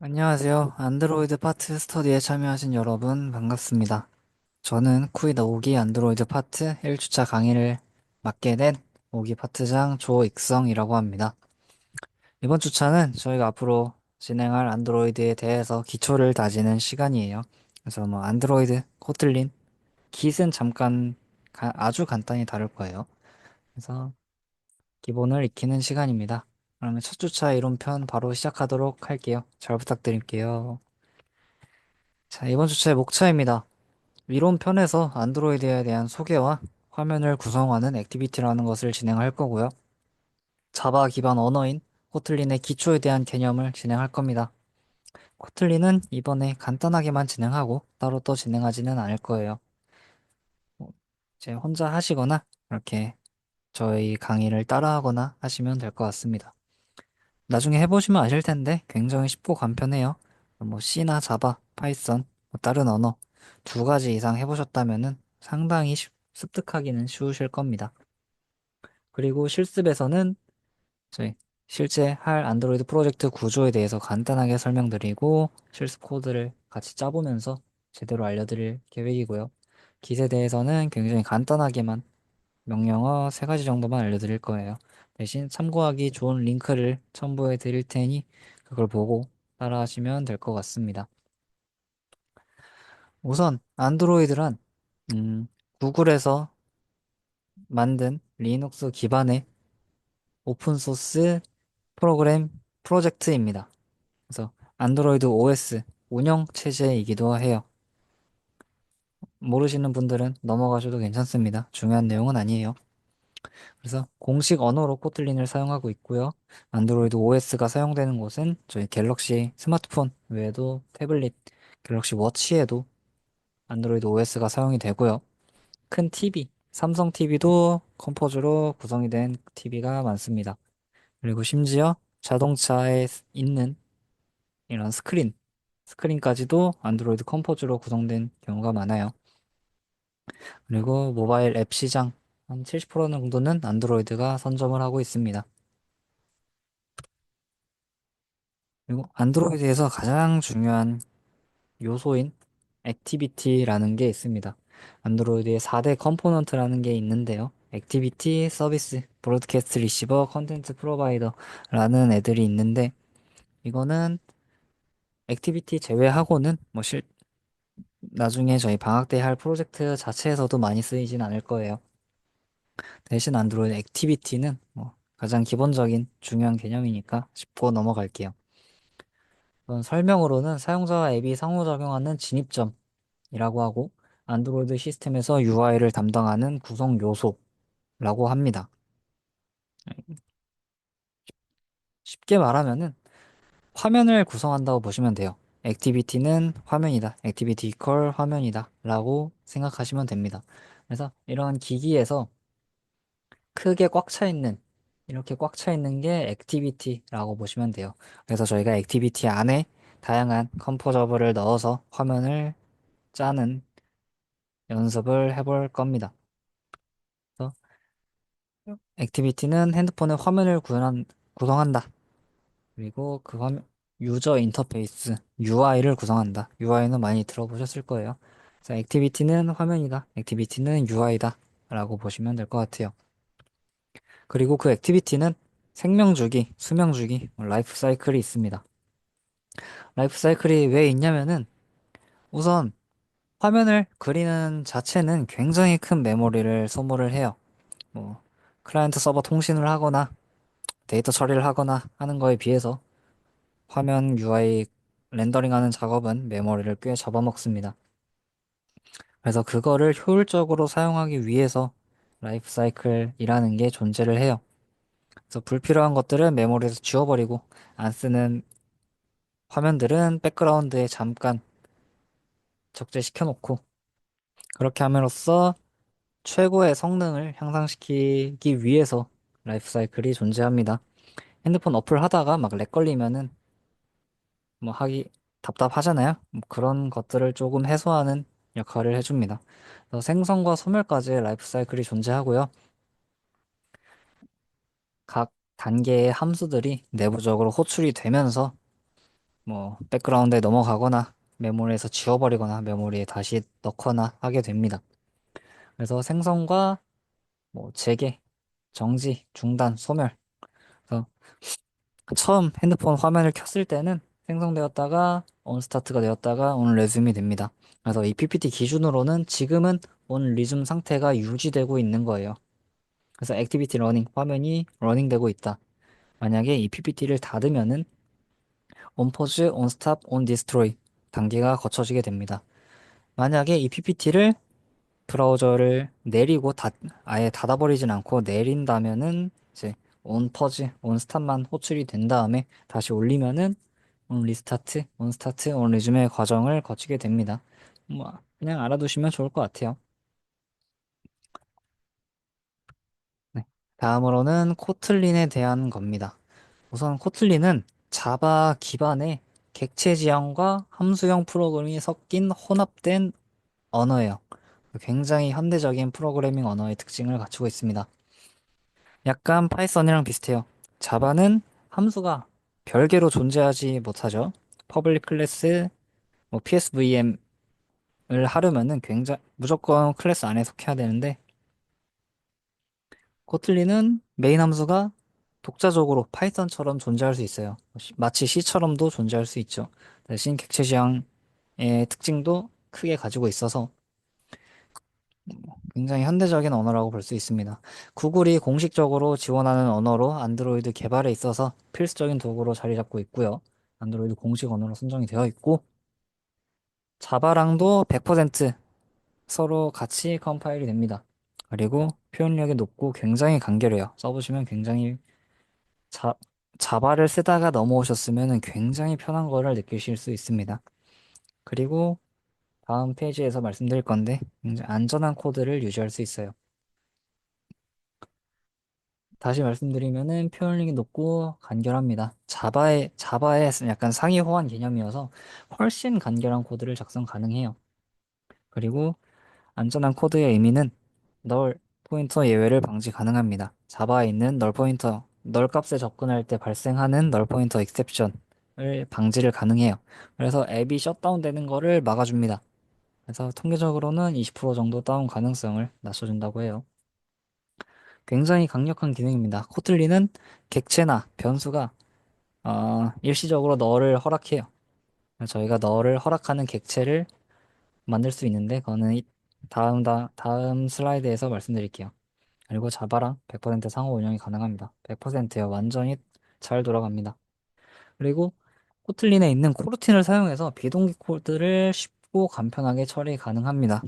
안녕하세요. 안드로이드 파트 스터디에 참여하신 여러분 반갑습니다. 저는 쿠이다 5기 안드로이드 파트 1주차 강의를 맡게 된 5기 파트장 조익성이라고 합니다. 이번 주차는 저희가 앞으로 진행할 안드로이드에 대해서 기초를 다지는 시간이에요. 그래서 안드로이드, 코틀린, 깃은 잠깐 아주 간단히 다룰 거예요. 그래서 기본을 익히는 시간입니다. 그러면 첫 주차 이론편 바로 시작하도록 할게요. 잘 부탁드릴게요. 자, 이번 주제 목차입니다. 이론편에서 안드로이드에 대한 소개와 화면을 구성하는 액티비티라는 것을 진행할 거고요. 자바 기반 언어인 코틀린의 기초에 대한 개념을 진행할 겁니다. 코틀린은 이번에 간단하게만 진행하고 따로 또 진행하지는 않을 거예요. 뭐, 이제 혼자 하시거나 이렇게 저희 강의를 따라하거나 하시면 될 것 같습니다. 나중에 해보시면 아실 텐데 굉장히 쉽고 간편해요. C나 자바, 파이썬, 다른 언어 두 가지 이상 해보셨다면은 상당히 습득하기는 쉬우실 겁니다. 그리고 실습에서는 저희 실제 할 안드로이드 프로젝트 구조에 대해서 간단하게 설명드리고 실습 코드를 같이 짜보면서 제대로 알려드릴 계획이고요. 깃에 대해서는 굉장히 간단하게만 명령어 세 가지 정도만 알려드릴 거예요. 대신 참고하기 좋은 링크를 첨부해 드릴 테니 그걸 보고 따라하시면 될 것 같습니다. 우선 안드로이드란 구글에서 만든 리눅스 기반의 오픈소스 프로그램 프로젝트입니다. 그래서 안드로이드 OS 운영 체제이기도 해요. 모르시는 분들은 넘어가셔도 괜찮습니다. 중요한 내용은 아니에요. 그래서 공식 언어로 코틀린을 사용하고 있고요. 안드로이드 OS가 사용되는 곳은 저희 갤럭시 스마트폰 외에도 태블릿, 갤럭시 워치에도 안드로이드 OS가 사용이 되고요. 큰 TV, 삼성 TV도 컴포즈로 구성이 된 TV가 많습니다. 그리고 심지어 자동차에 있는 이런 스크린까지도 안드로이드 컴포즈로 구성된 경우가 많아요. 그리고 모바일 앱 시장 한 70% 정도는 안드로이드가 선점을 하고 있습니다. 그리고 안드로이드에서 가장 중요한 요소인 액티비티라는 게 있습니다. 안드로이드의 4대 컴포넌트라는 게 있는데요. 액티비티, 서비스, 브로드캐스트 리시버, 컨텐츠 프로바이더라는 애들이 있는데 이거는 액티비티 제외하고는 나중에 저희 방학 때 할 프로젝트 자체에서도 많이 쓰이진 않을 거예요. 대신 안드로이드 액티비티는 가장 기본적인 중요한 개념이니까 짚고 넘어갈게요. 우선 설명으로는 사용자와 앱이 상호작용하는 진입점이라고 하고 안드로이드 시스템에서 UI를 담당하는 구성 요소라고 합니다. 쉽게 말하면은 화면을 구성한다고 보시면 돼요. 액티비티는 화면이다. 액티비티 이퀄 화면이다. 라고 생각하시면 됩니다. 그래서 이러한 기기에서 크게 꽉 차 있는 이렇게 꽉 차 있는 게 액티비티라고 보시면 돼요. 그래서 저희가 액티비티 안에 다양한 컴포저블을 넣어서 화면을 짜는 연습을 해볼 겁니다. 그래서 액티비티는 핸드폰의 화면을 구성한다. 그리고 그 화면 유저 인터페이스 UI를 구성한다. UI는 많이 들어보셨을 거예요. 그래서 액티비티는 화면이다. 액티비티는 UI다. 라고 보시면 될 것 같아요. 그리고 그 액티비티는 생명주기, 수명주기, 라이프 사이클이 있습니다. 라이프 사이클이 왜 있냐면은 우선 화면을 그리는 자체는 굉장히 큰 메모리를 소모를 해요. 뭐 클라이언트 서버 통신을 하거나 데이터 처리를 하거나 하는 거에 비해서 화면 UI 렌더링하는 작업은 메모리를 꽤 잡아먹습니다. 그래서 그거를 효율적으로 사용하기 위해서 라이프 사이클이라는 게 존재를 해요. 그래서 불필요한 것들은 메모리에서 지워버리고 안 쓰는 화면들은 백그라운드에 잠깐 적재시켜 놓고 그렇게 함으로써 최고의 성능을 향상시키기 위해서 라이프 사이클이 존재합니다. 핸드폰 어플 하다가 막 렉 걸리면은 하기 답답하잖아요. 그런 것들을 조금 해소하는 역할을 해줍니다. 그래서 생성과 소멸까지 라이프 사이클이 존재하고요. 각 단계의 함수들이 내부적으로 호출이 되면서 뭐 백그라운드에 넘어가거나 메모리에서 지워버리거나 메모리에 다시 넣거나 하게 됩니다. 그래서 생성과 뭐 재개, 정지, 중단, 소멸. 그래서 처음 핸드폰 화면을 켰을 때는 생성되었다가 온스타트가 되었다가 온 레즘이 됩니다. 그래서 이 PPT 기준으로는 지금은 온 리즘 상태가 유지되고 있는 거예요. 그래서 액티비티 러닝 화면이 러닝되고 있다. 만약에 이 PPT를 닫으면은 온 퍼즈, 온 스탑, 온 디스트로이 단계가 거쳐지게 됩니다. 만약에 이 PPT를 브라우저를 내리고 아예 닫아버리진 않고 내린다면은 이제 온 퍼즈, 온 스탑만 호출이 된 다음에 다시 올리면은 온 리스타트, 온 스타트, 온 리즘의 과정을 거치게 됩니다. 뭐 그냥 알아두시면 좋을 것 같아요. 네. 다음으로는 코틀린에 대한 겁니다. 우선 코틀린은 자바 기반의 객체 지형과 함수형 프로그램이 섞인 혼합된 언어예요. 굉장히 현대적인 프로그래밍 언어의 특징을 갖추고 있습니다. 약간 파이썬이랑 비슷해요. 자바는 함수가 별개로 존재하지 못하죠. 퍼블릭 클래스, 뭐 PSVM을 하려면은 굉장히 무조건 클래스 안에 속해야 되는데 코틀린은 메인 함수가 독자적으로 파이썬처럼 존재할 수 있어요. 마치 C처럼도 존재할 수 있죠. 대신 객체 지향의 특징도 크게 가지고 있어서 굉장히 현대적인 언어라고 볼 수 있습니다. 구글이 공식적으로 지원하는 언어로 안드로이드 개발에 있어서 필수적인 도구로 자리 잡고 있고요. 안드로이드 공식 언어로 선정이 되어 있고 자바랑도 100% 서로 같이 컴파일이 됩니다. 그리고 표현력이 높고 굉장히 간결해요. 써보시면 굉장히 자, 자바를 쓰다가 넘어오셨으면 굉장히 편한 거를 느끼실 수 있습니다. 그리고 다음 페이지에서 말씀드릴 건데 굉장히 안전한 코드를 유지할 수 있어요. 다시 말씀드리면은 표현력이 높고 간결합니다. 자바의 약간 상위 호환 개념이어서 훨씬 간결한 코드를 작성 가능해요. 그리고 안전한 코드의 의미는 널 포인터 예외를 방지 가능합니다. 자바에 있는 널 포인터, 널 값에 접근할 때 발생하는 널 포인터 익셉션을 방지를 가능해요. 그래서 앱이 셧다운 되는 거를 막아줍니다. 그래서 통계적으로는 20% 정도 다운 가능성을 낮춰준다고 해요. 굉장히 강력한 기능입니다. 코틀린은 객체나 변수가 일시적으로 널을 허락해요. 저희가 널을 허락하는 객체를 만들 수 있는데 그거는 다음 슬라이드에서 말씀드릴게요. 그리고 자바랑 100% 상호 운영이 가능합니다. 100%요. 완전히 잘 돌아갑니다. 그리고 코틀린에 있는 코르틴을 사용해서 비동기 코드를 쉽고 간편하게 처리 가능합니다.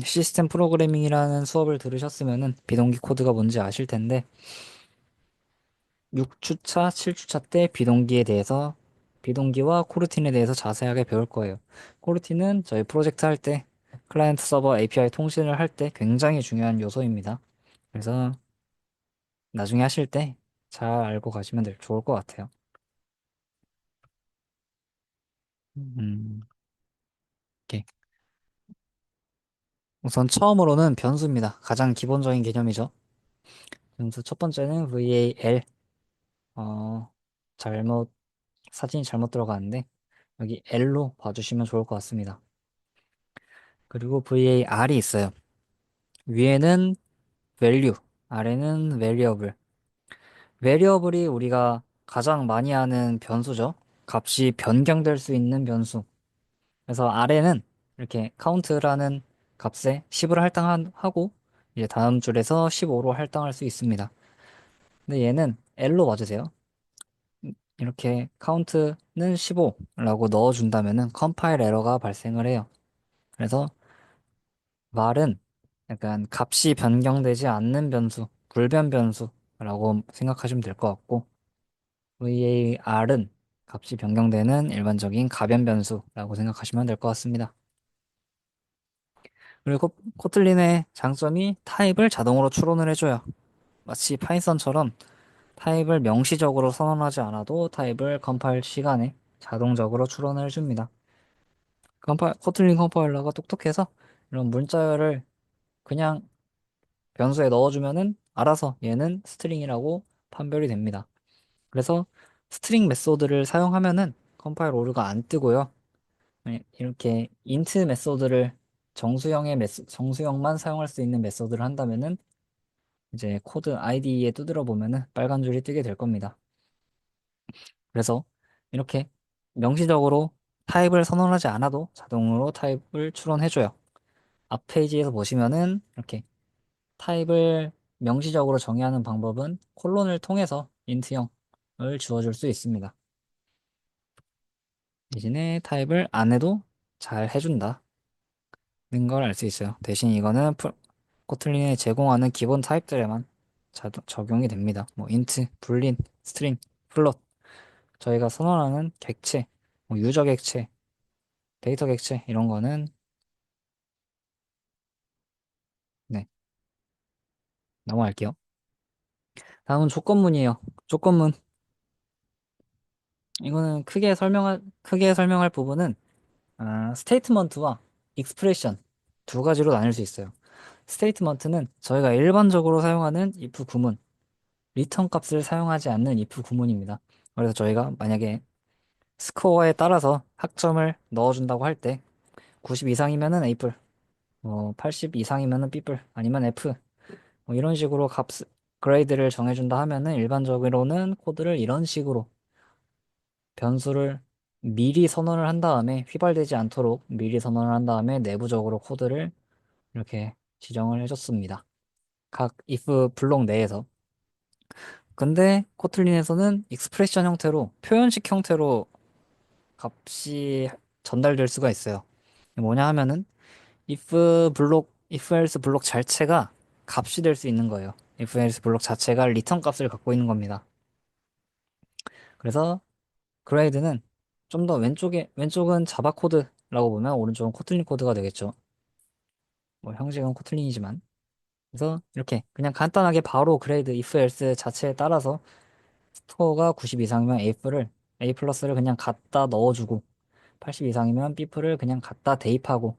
시스템 프로그래밍이라는 수업을 들으셨으면은 비동기 코드가 뭔지 아실 텐데 6주차, 7주차 때 비동기와 코르틴에 대해서 자세하게 배울 거예요. 코르틴은 저희 프로젝트 할 때, 클라이언트 서버 API 통신을 할 때 굉장히 중요한 요소입니다. 그래서 나중에 하실 때 잘 알고 가시면 좋을 것 같아요. 음, 오케이. 우선 처음으로는 변수입니다. 가장 기본적인 개념이죠. 변수 첫 번째는 VAL. 어, 잘못, 사진이 잘못 들어가는데, 여기 L로 봐주시면 좋을 것 같습니다. 그리고 VAR이 있어요. 위에는 value, 아래는 variable. variable이 우리가 가장 많이 하는 변수죠. 값이 변경될 수 있는 변수. 그래서 아래는 이렇게 count라는 값에 10을 할당하고 이제 다음 줄에서 15로 할당할 수 있습니다. 근데 얘는 L로 봐주세요. 이렇게 count는 15라고 넣어준다면은 컴파일 에러가 발생을 해요. 그래서 말은 약간 값이 변경되지 않는 변수, 불변 변수라고 생각하시면 될 것 같고, VAR은 값이 변경되는 일반적인 가변 변수라고 생각하시면 될 것 같습니다. 그리고 코틀린의 장점이 타입을 자동으로 추론을 해줘요. 마치 파이썬처럼 타입을 명시적으로 선언하지 않아도 타입을 컴파일 시간에 자동적으로 추론을 해줍니다. 코틀린 컴파일러가 똑똑해서 이런 문자열을 그냥 변수에 넣어주면은 알아서 얘는 스트링이라고 판별이 됩니다. 그래서 스트링 메소드를 사용하면은 컴파일 오류가 안 뜨고요. 이렇게 인트 메소드를 정수형만 사용할 수 있는 메소드를 한다면은 이제 코드 IDE에 두드려 보면은 빨간 줄이 뜨게 될 겁니다. 그래서 이렇게 명시적으로 타입을 선언하지 않아도 자동으로 타입을 추론해줘요. 앞 페이지에서 보시면은 이렇게 타입을 명시적으로 정의하는 방법은 콜론을 통해서 인트형을 주어줄 수 있습니다. 대신에 타입을 안 해도 잘 해준다는 걸 알 수 있어요. 대신 이거는 코틀린에 제공하는 기본 타입들에만 적용이 됩니다. 뭐 인트, 불린, 스트링, 플롯, 저희가 선언하는 객체, 뭐 유저 객체, 데이터 객체 이런 거는 네, 넘어갈게요. 다음은 조건문이에요. 조건문. 이거는 크게 설명할 부분은 스테이트먼트와 익스프레션 두 가지로 나뉠 수 있어요. 스테이트먼트는 저희가 일반적으로 사용하는 if 구문, 리턴 값을 사용하지 않는 if 구문입니다. 그래서 저희가 만약에 스코어에 따라서 학점을 넣어준다고 할 때 90 이상이면은 A뿔, 80 이상이면은 B뿔, 아니면 F 뭐 이런 식으로 그레이드를 정해준다 하면은 일반적으로는 코드를 이런 식으로 변수를 미리 선언을 한 다음에 휘발되지 않도록 미리 선언을 한 다음에 내부적으로 코드를 이렇게 지정을 해줬습니다. 각 if 블록 내에서. 근데 코틀린에서는 익스프레션 형태로 표현식 형태로 값이 전달될 수가 있어요. 뭐냐 하면은 if else 블록 자체가 값이 될 수 있는 거예요. if else 블록 자체가 리턴 값을 갖고 있는 겁니다. 그래서 그레이드는 좀 더 왼쪽은 자바 코드라고 보면 오른쪽은 코틀린 코드가 되겠죠. 뭐 형식은 코틀린이지만. 그래서 이렇게 그냥 간단하게 바로 그레이드 if else 자체에 따라서 스코어가 90 이상이면 A 플러스를 그냥 갖다 넣어주고 80 이상이면 B프를 그냥 갖다 대입하고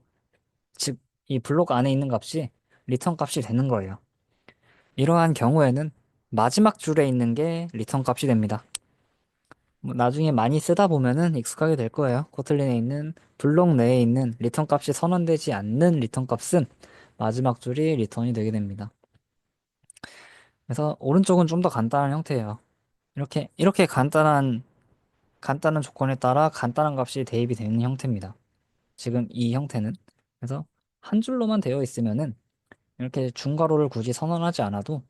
즉 이 블록 안에 있는 값이 리턴 값이 되는 거예요. 이러한 경우에는 마지막 줄에 있는 게 리턴 값이 됩니다. 뭐 나중에 많이 쓰다 보면은 익숙하게 될 거예요. 코틀린에 있는 블록 내에 있는 리턴 값이 선언되지 않는 리턴 값은 마지막 줄이 리턴이 되게 됩니다. 그래서 오른쪽은 좀 더 간단한 형태예요. 이렇게 간단한 조건에 따라 간단한 값이 대입이 되는 형태입니다. 지금 이 형태는. 그래서 한 줄로만 되어 있으면은 이렇게 중괄호를 굳이 선언하지 않아도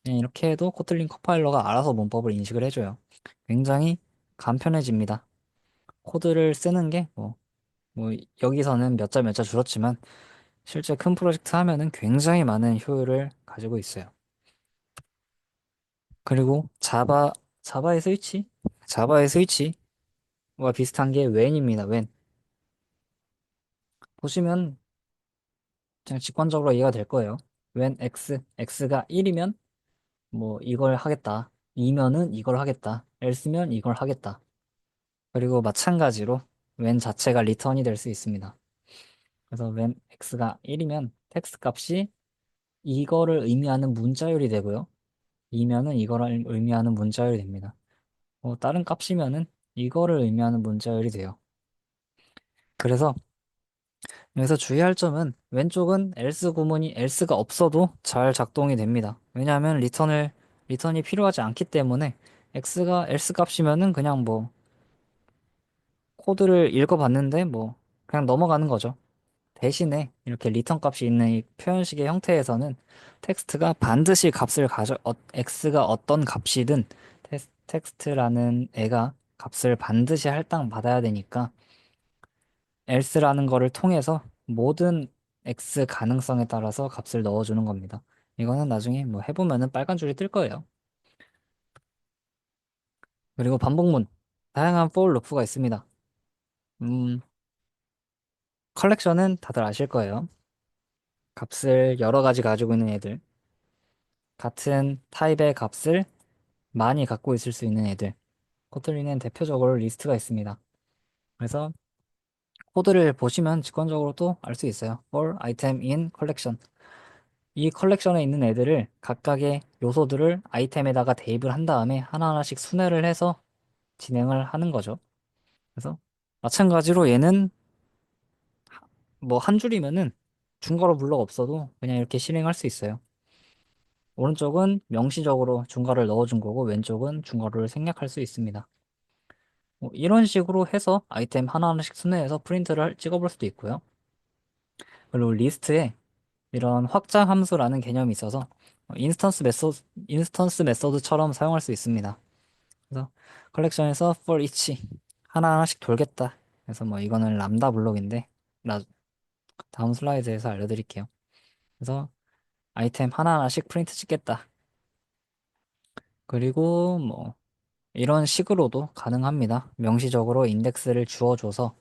그냥 이렇게 해도 코틀린 컴파일러가 알아서 문법을 인식을 해줘요. 굉장히 간편해집니다. 코드를 쓰는 게 여기서는 몇 자 몇 자 줄었지만 실제 큰 프로젝트 하면은 굉장히 많은 효율을 가지고 있어요. 그리고 자바의 스위치? 자바의 스위치와 비슷한 게 when입니다. when. 보시면 그냥 직관적으로 이해가 될 거예요. when x가 1이면 뭐 이걸 하겠다. 2면은 이걸 하겠다. else면 이걸 하겠다. 그리고 마찬가지로 when 자체가 리턴이 될 수 있습니다. 그래서 when x가 1이면 텍스트 값이 이거를 의미하는 문자열이 되고요. 2면은 이거를 의미하는 문자열이 됩니다. 다른 값이면은 이거를 의미하는 문자열이 돼요. 그래서 여기서 주의할 점은 왼쪽은 else 구문이 else가 없어도 잘 작동이 됩니다. 왜냐하면 리턴이 필요하지 않기 때문에 x가 else 값이면은 그냥 뭐 코드를 읽어봤는데 뭐 그냥 넘어가는 거죠. 대신에 이렇게 리턴 값이 있는 이 표현식의 형태에서는 텍스트가 반드시 x가 어떤 값이든 텍스트라는 애가 값을 반드시 할당 받아야 되니까 else라는 거를 통해서 모든 x 가능성에 따라서 값을 넣어주는 겁니다. 이거는 나중에 뭐 해보면은 빨간 줄이 뜰 거예요. 그리고 반복문. 다양한 for 루프가 있습니다. 음, 컬렉션은 다들 아실 거예요. 값을 여러 가지 가지고 있는 애들. 같은 타입의 값을 많이 갖고 있을 수 있는 애들. 코틀린은 대표적으로 리스트가 있습니다. 그래서 코드를 보시면 직관적으로 또 알 수 있어요. for item in collection. 이 컬렉션에 있는 애들을 각각의 요소들을 아이템에다가 대입을 한 다음에 하나하나씩 순회를 해서 진행을 하는 거죠. 그래서 마찬가지로 얘는 뭐 한 줄이면은 중괄호 블럭 없어도 그냥 이렇게 실행할 수 있어요. 오른쪽은 명시적으로 중괄호를 넣어준 거고 왼쪽은 중괄호를 생략할 수 있습니다. 뭐 이런 식으로 해서 아이템 하나하나씩 순회해서 프린트를 찍어볼 수도 있고요. 그리고 리스트에 이런 확장 함수라는 개념이 있어서 인스턴스 메소드처럼 사용할 수 있습니다. 그래서 컬렉션에서 for each 하나하나씩 돌겠다. 그래서 뭐 이거는 람다 블록인데 다음 슬라이드에서 알려드릴게요. 그래서 아이템 하나하나씩 프린트 찍겠다. 그리고 뭐 이런 식으로도 가능합니다. 명시적으로 인덱스를 주어줘서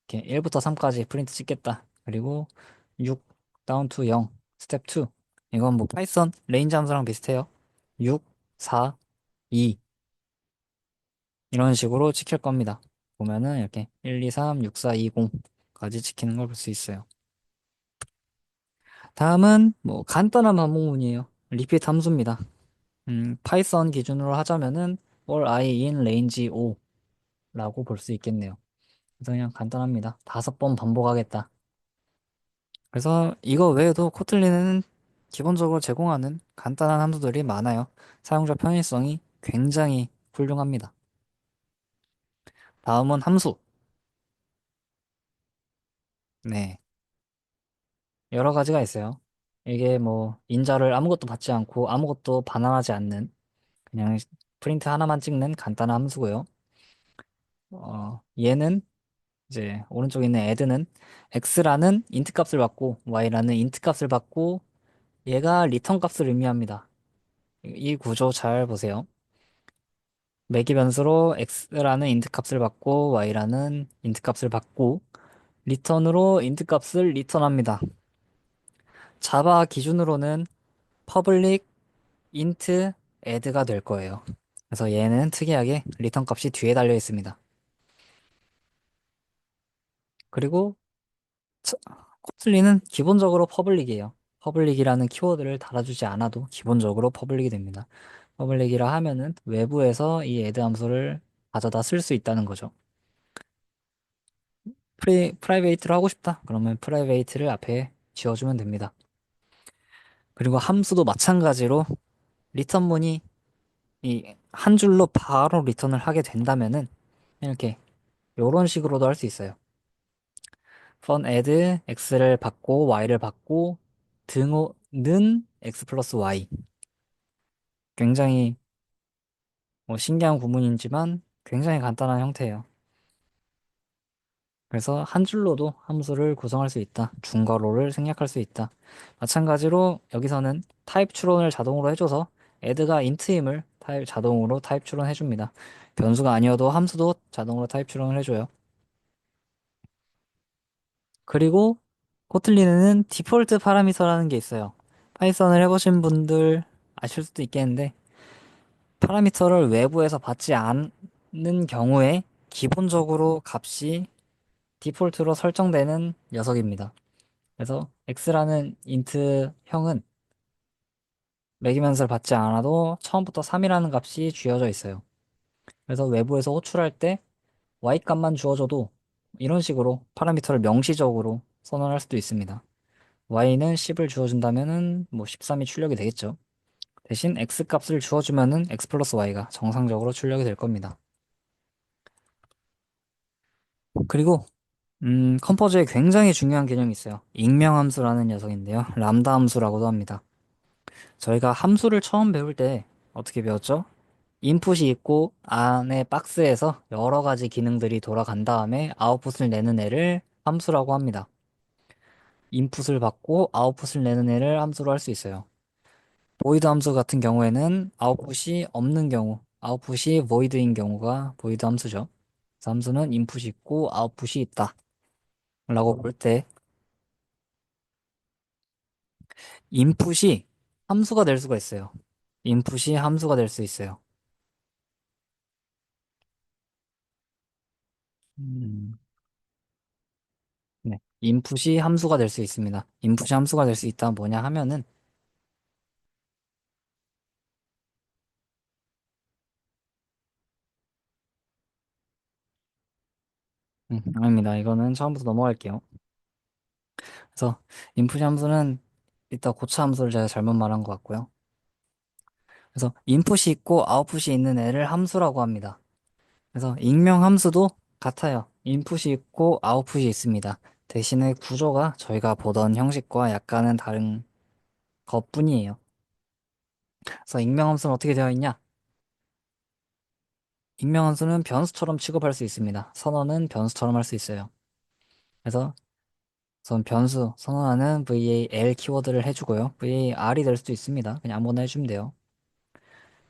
이렇게 1부터 3까지 프린트 찍겠다. 그리고 6 다운 투 0 스텝 2 이건 뭐 파이썬 레인지 함수랑 비슷해요. 6 4 2 이런 식으로 찍힐 겁니다. 보면은 이렇게 1 2 3 6 4 2 0까지 찍히는 걸 볼 수 있어요. 다음은 뭐 간단한 반복문이에요. 리피트 함수입니다. 파이썬 기준으로 하자면은 for i in range 5라고 볼 수 있겠네요. 그래서 그냥 간단합니다. 5번 반복하겠다. 그래서 이거 외에도 코틀린은 기본적으로 제공하는 간단한 함수들이 많아요. 사용자 편의성이 굉장히 훌륭합니다. 다음은 함수. 네, 여러 가지가 있어요. 이게 뭐 인자를 아무것도 받지 않고 아무것도 반환하지 않는 그냥 프린트 하나만 찍는 간단한 함수고요. 얘는 이제 오른쪽에 있는 add는 x라는 인트 값을 받고 y라는 인트 값을 받고 얘가 리턴 값을 의미합니다. 이 구조 잘 보세요. 매기 변수로 x라는 인트 값을 받고 y라는 인트 값을 받고 리턴으로 인트 값을 리턴합니다. 자바 기준으로는 public int add가 될 거예요. 그래서 얘는 특이하게 리턴 값이 뒤에 달려 있습니다. 그리고 코틀린은 기본적으로 퍼블릭이에요. 퍼블릭이라는 키워드를 달아주지 않아도 기본적으로 퍼블릭이 됩니다. 퍼블릭이라 하면은 외부에서 이 add 함수를 가져다 쓸 수 있다는 거죠. 프라이베이트를 하고 싶다. 그러면 프라이베이트를 앞에 지워주면 됩니다. 그리고 함수도 마찬가지로 리턴문이 이 한 줄로 바로 리턴을 하게 된다면은 이렇게 이런 식으로도 할 수 있어요. fun add x를 받고 y를 받고 등호는 x 플러스 y. 굉장히 뭐 신기한 구문이지만 굉장히 간단한 형태예요. 그래서 한 줄로도 함수를 구성할 수 있다. 중괄호를 생략할 수 있다. 마찬가지로 여기서는 타입 추론을 자동으로 해줘서 add가 int임을 자동으로 타입 추론해줍니다. 변수가 아니어도 함수도 자동으로 타입 추론을 해줘요. 그리고 코틀린에는 디폴트 파라미터라는 게 있어요. 파이썬을 해보신 분들 아실 수도 있겠는데 파라미터를 외부에서 받지 않는 경우에 기본적으로 값이 디폴트로 설정되는 녀석입니다. 그래서 x라는 인트형은 매기면서를 받지 않아도 처음부터 3이라는 값이 쥐어져 있어요. 그래서 외부에서 호출할 때 y 값만 주어져도 이런 식으로 파라미터를 명시적으로 선언할 수도 있습니다. y는 10을 주어준다면은 뭐 13이 출력이 되겠죠. 대신 x 값을 주어주면은 x 플러스 y가 정상적으로 출력이 될 겁니다. 그리고 컴포즈에 굉장히 중요한 개념이 있어요. 익명함수라는 녀석인데요. 람다 함수라고도 합니다. 저희가 함수를 처음 배울 때 어떻게 배웠죠? 인풋이 있고 안에 박스에서 여러 가지 기능들이 돌아간 다음에 아웃풋을 내는 애를 함수라고 합니다. 인풋을 받고 아웃풋을 내는 애를 함수로 할 수 있어요. 보이드 함수 같은 경우에는 아웃풋이 없는 경우, 아웃풋이 void인 경우가 보이드 함수죠. 그래서 함수는 인풋이 있고 아웃풋이 있다. 라고 볼 때, 인풋이 함수가 될 수가 있어요. 인풋이 함수가 될 수 있어요. 음, 네. 인풋이 함수가 될 수 있습니다. 인풋이 함수가 될 수 있다 뭐냐 하면은 아닙니다. 이거는 처음부터 넘어갈게요. 그래서 인풋 함수는 이따 고차 함수를 제가 잘못 말한 것 같고요. 그래서 인풋이 있고 아웃풋이 있는 애를 함수라고 합니다. 그래서 익명 함수도 같아요. 인풋이 있고 아웃풋이 있습니다. 대신에 구조가 저희가 보던 형식과 약간은 다른 것뿐이에요. 그래서 익명 함수는 어떻게 되어 있냐? 익명 함수는 변수처럼 취급할 수 있습니다. 선언은 변수처럼 할 수 있어요. 그래서 우선 변수 선언하는 var 키워드를 해주고요. var이 될 수도 있습니다. 그냥 아무거나 해주면 돼요.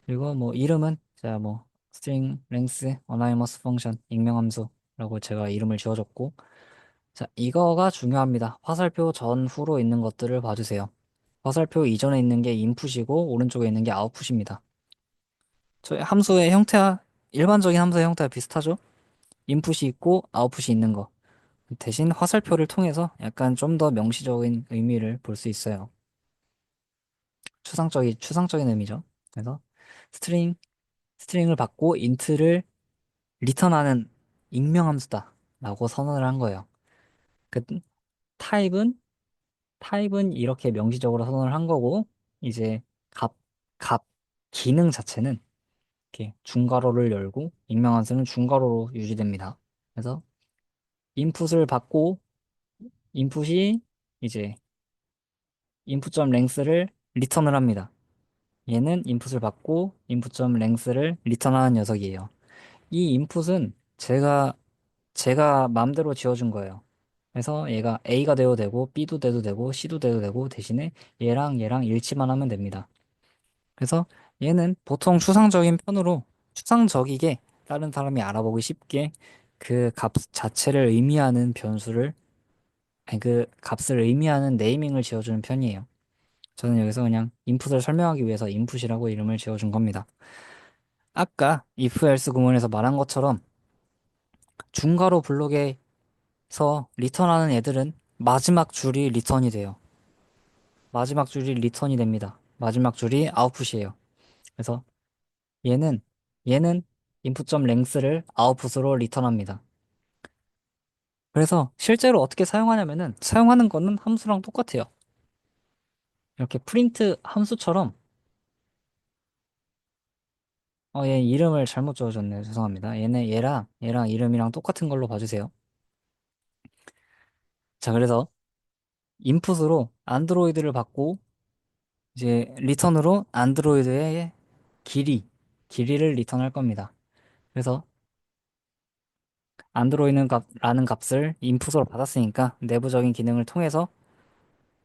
그리고 뭐 이름은 자 뭐 string length anonymous function 익명 함수라고 제가 이름을 지어줬고 자 이거가 중요합니다. 화살표 전후로 있는 것들을 봐주세요. 화살표 이전에 있는 게 인풋이고 오른쪽에 있는 게 아웃풋입니다. 저희 함수의 형태와 일반적인 함수의 형태와 비슷하죠? 인풋이 있고 아웃풋이 있는 거. 대신 화살표를 통해서 약간 좀 더 명시적인 의미를 볼 수 있어요. 추상적인 의미죠. 그래서 스트링, 스트링을 받고 인트를 리턴하는 익명 함수다 라고 선언을 한 거예요. 그 타입은, 타입은 이렇게 명시적으로 선언을 한 거고, 이제 값, 값, 기능 자체는 이렇게 중괄호를 열고, 익명 함수는 중괄호로 유지됩니다. 그래서 인풋을 받고, 인풋이 이제 input.length를 리턴을 합니다. 얘는 인풋을 받고 input.length를 리턴하는 녀석이에요. 이 인풋은 제가 마음대로 지어준 거예요. 그래서 얘가 A가 되어도 되고 B도 돼도 되고 C도 돼도 되고 대신에 얘랑 일치만 하면 됩니다. 그래서 얘는 보통 추상적이게 다른 사람이 알아보기 쉽게 그 값 자체를 의미하는 변수를 아니 그 값을 의미하는 네이밍을 지어주는 편이에요. 저는 여기서 그냥 인풋을 설명하기 위해서 인풋이라고 이름을 지어준 겁니다. 아까 if else 구문에서 말한 것처럼 중괄호 블록에서 리턴하는 애들은 마지막 줄이 리턴이 돼요. 마지막 줄이 리턴이 됩니다. 마지막 줄이 아웃풋이에요. 그래서 얘는 얘는 input.length를 아웃풋으로 리턴합니다. 그래서 실제로 어떻게 사용하냐면은 사용하는 거는 함수랑 똑같아요. 이렇게 프린트 함수처럼 얘 이름을 잘못 적어줬네요. 죄송합니다. 얘랑 이름이랑 똑같은 걸로 봐주세요. 자, 그래서 인풋으로 안드로이드를 받고 이제 리턴으로 안드로이드의 길이를 리턴할 겁니다. 그래서 라는 값을 인풋으로 받았으니까 내부적인 기능을 통해서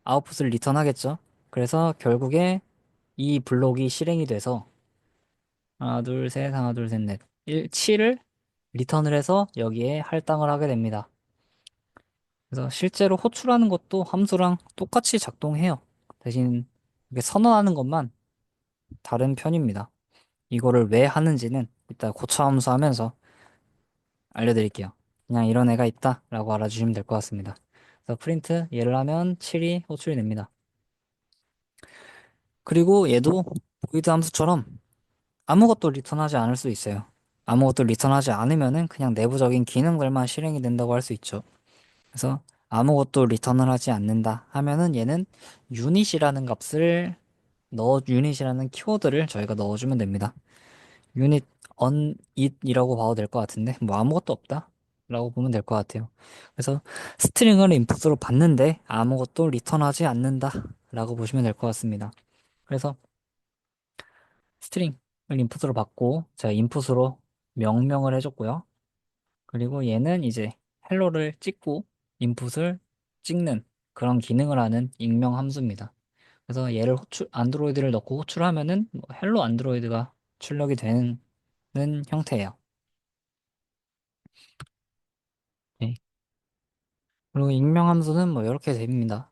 아웃풋을 리턴하겠죠. 그래서 결국에 이 블록이 실행이 돼서 하나, 둘, 셋, 하나, 둘, 셋, 넷, 7을 리턴을 해서 여기에 할당을 하게 됩니다. 그래서 실제로 호출하는 것도 함수랑 똑같이 작동해요. 대신 이게 선언하는 것만 다른 편입니다. 이거를 왜 하는지는 이따 고차 함수 하면서 알려드릴게요. 그냥 이런 애가 있다 라고 알아주시면 될 것 같습니다. 그래서 프린트 얘를 하면 7이 호출이 됩니다. 그리고 얘도 보이드 함수처럼 아무것도 리턴하지 않을 수 있어요. 아무것도 리턴하지 않으면은 그냥 내부적인 기능들만 실행이 된다고 할 수 있죠. 그래서 아무것도 리턴을 하지 않는다 하면은 얘는 유닛이라는 키워드를 저희가 넣어주면 됩니다. 유닛 onIt이라고 봐도 될 것 같은데 뭐 아무것도 없다 라고 보면 될 것 같아요. 그래서 스트링을 인풋으로 받는데 아무것도 리턴하지 않는다 라고 보시면 될 것 같습니다. 그래서 스트링을 인풋으로 받고 제가 인풋으로 명령을 해줬고요. 그리고 얘는 이제 헬로를 찍고 인풋을 찍는 그런 기능을 하는 익명 함수입니다. 그래서 얘를 안드로이드를 넣고 호출하면은 뭐 헬로 안드로이드가 출력이 되는 형태예요. 네. 그리고 익명 함수는 뭐 이렇게 됩니다.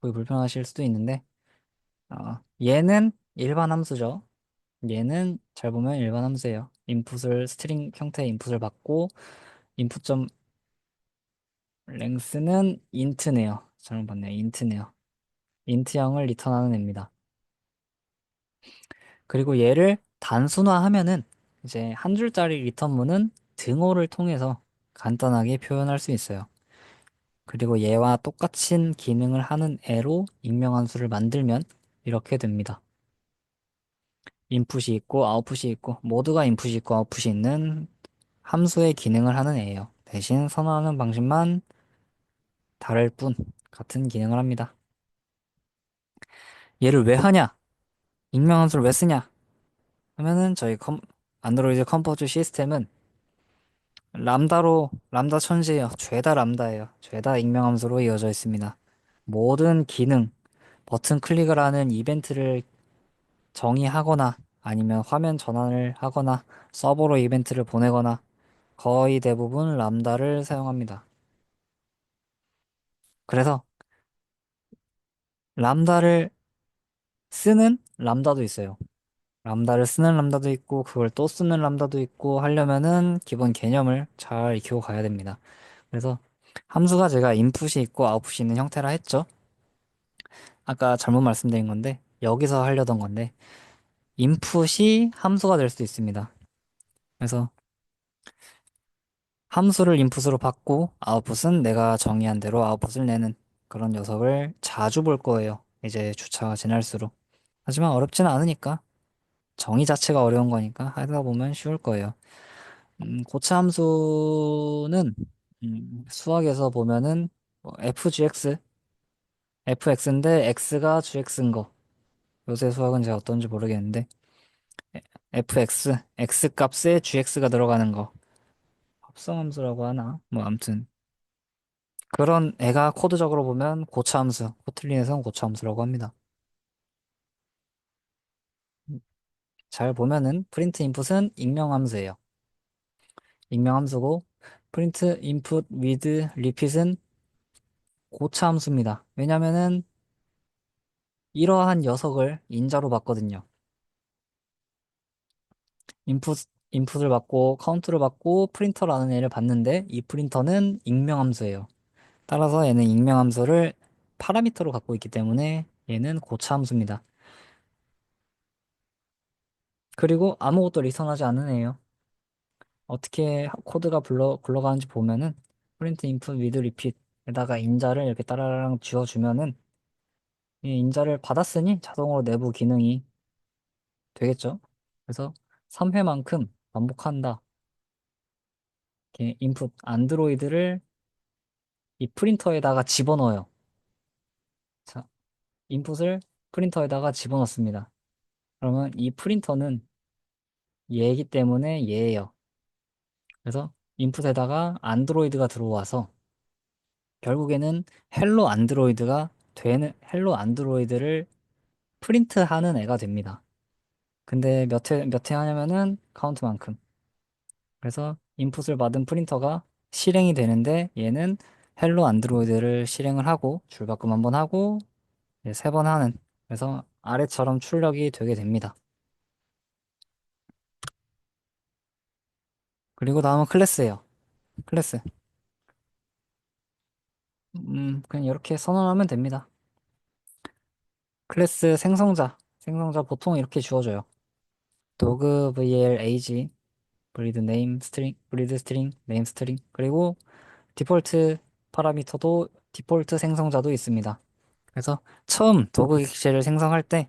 보기 불편하실 수도 있는데 얘는 일반 함수죠. 얘는 잘 보면 일반 함수예요. 인풋을 스트링 형태의 인풋을 받고 input.length는 int네요. 잘못 봤네요. int네요. int형을 리턴하는 애입니다. 그리고 얘를 단순화하면은 이제 한 줄짜리 리턴문은 등호를 통해서 간단하게 표현할 수 있어요. 그리고 얘와 똑같은 기능을 하는 애로 익명함수를 만들면 이렇게 됩니다. 인풋이 있고 아웃풋이 있고 모두가 인풋이 있고 아웃풋이 있는 함수의 기능을 하는 애예요. 대신 선언하는 방식만 다를 뿐 같은 기능을 합니다. 얘를 왜 하냐? 익명함수를 왜 쓰냐? 하면은 저희 안드로이드 컴포즈 시스템은 람다 천지예요. 죄다 람다예요. 죄다 익명함수로 이어져 있습니다. 모든 기능, 버튼 클릭을 하는 이벤트를 정의하거나 아니면 화면 전환을 하거나 서버로 이벤트를 보내거나 거의 대부분 람다를 사용합니다. 그래서 람다를 쓰는 람다도 있어요. 람다를 쓰는 람다도 있고 그걸 또 쓰는 람다도 있고 하려면은 기본 개념을 잘 익히고 가야 됩니다. 그래서 함수가 제가 인풋이 있고 아웃풋이 있는 형태라 했죠. 아까 잘못 말씀드린 건데 여기서 하려던 건데 인풋이 함수가 될 수도 있습니다. 그래서 함수를 인풋으로 받고 아웃풋은 내가 정의한 대로 아웃풋을 내는 그런 녀석을 자주 볼 거예요. 이제 주차가 지날수록. 하지만 어렵지는 않으니까 정의 자체가 어려운 거니까 하다 보면 쉬울 거예요. 고차 함수는 수학에서 보면은 뭐 fgx, fx인데 x가 gx인 거. 요새 수학은 제가 어떤지 모르겠는데 fx, x 값에 gx가 들어가는 거. 합성함수라고 하나? 뭐 아무튼 그런 애가 코드적으로 보면 고차함수, 코틀린에서는 고차함수라고 합니다. 잘 보면은 프린트 인풋은 익명함수예요. 익명함수고 프린트 인풋 위드 리핏은 고차함수입니다. 왜냐면은 이러한 녀석을 인자로 받거든요. 인풋, 인풋을 받고 카운트를 받고 프린터라는 애를 받는데 이 프린터는 익명함수예요. 따라서 얘는 익명함수를 파라미터로 갖고 있기 때문에 얘는 고차함수입니다. 그리고 아무것도 리턴하지 않는 애예요. 어떻게 코드가 굴러가는지 보면은 프린트 인풋 위드 리핏에다가 인자를 이렇게 따라랑 쥐어주면은 이 인자를 받았으니 자동으로 내부 기능이 되겠죠. 그래서 3회만큼 반복한다. 이렇게 인풋 안드로이드를 이 프린터에다가 집어넣어요. 자, 인풋을 프린터에다가 집어넣습니다. 그러면 이 프린터는 얘이기 때문에 얘예요. 그래서 인풋에다가 안드로이드가 들어와서 결국에는 헬로 안드로이드를 프린트하는 애가 됩니다. 근데 몇 회 하냐면은 카운트만큼. 그래서 인풋을 받은 프린터가 실행이 되는데 얘는 헬로 안드로이드를 실행을 하고 줄바꿈 한번 하고 세 번 하는. 그래서 아래처럼 출력이 되게 됩니다. 그리고 다음은 클래스예요. 클래스. 그냥 이렇게 선언하면 됩니다. 클래스 생성자 보통 이렇게 주어져요. 도그 vl age 브리드 스트링 네임 스트링 그리고 디폴트 파라미터도 디폴트 생성자도 있습니다. 그래서 처음 도구 객체를 생성할 때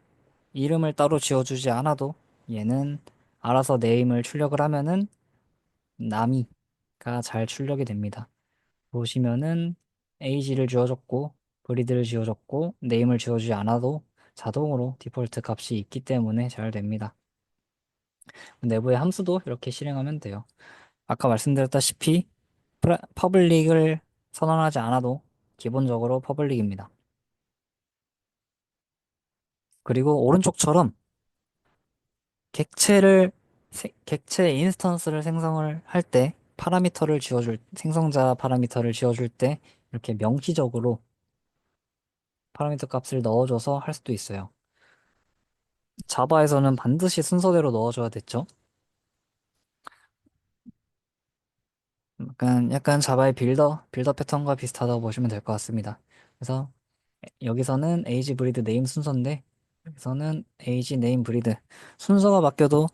이름을 따로 지어주지 않아도 얘는 알아서 네임을 출력을 하면은 나미가 잘 출력이 됩니다. 보시면은 age를 지어줬고 브리드를 지어줬고 네임을 지어주지 않아도 자동으로 디폴트 값이 있기 때문에 잘 됩니다. 내부의 함수도 이렇게 실행하면 돼요. 아까 말씀드렸다시피 퍼블릭을 선언하지 않아도 기본적으로 퍼블릭입니다. 그리고 오른쪽처럼 객체 인스턴스를 생성을 할 때 생성자 파라미터를 지어줄 때 이렇게 명시적으로 파라미터 값을 넣어줘서 할 수도 있어요. 자바에서는 반드시 순서대로 넣어줘야 됐죠. 약간 자바의 빌더 패턴과 비슷하다고 보시면 될 것 같습니다. 그래서 여기서는 age breed name 순서인데 여기서는 age name breed 순서가 바뀌어도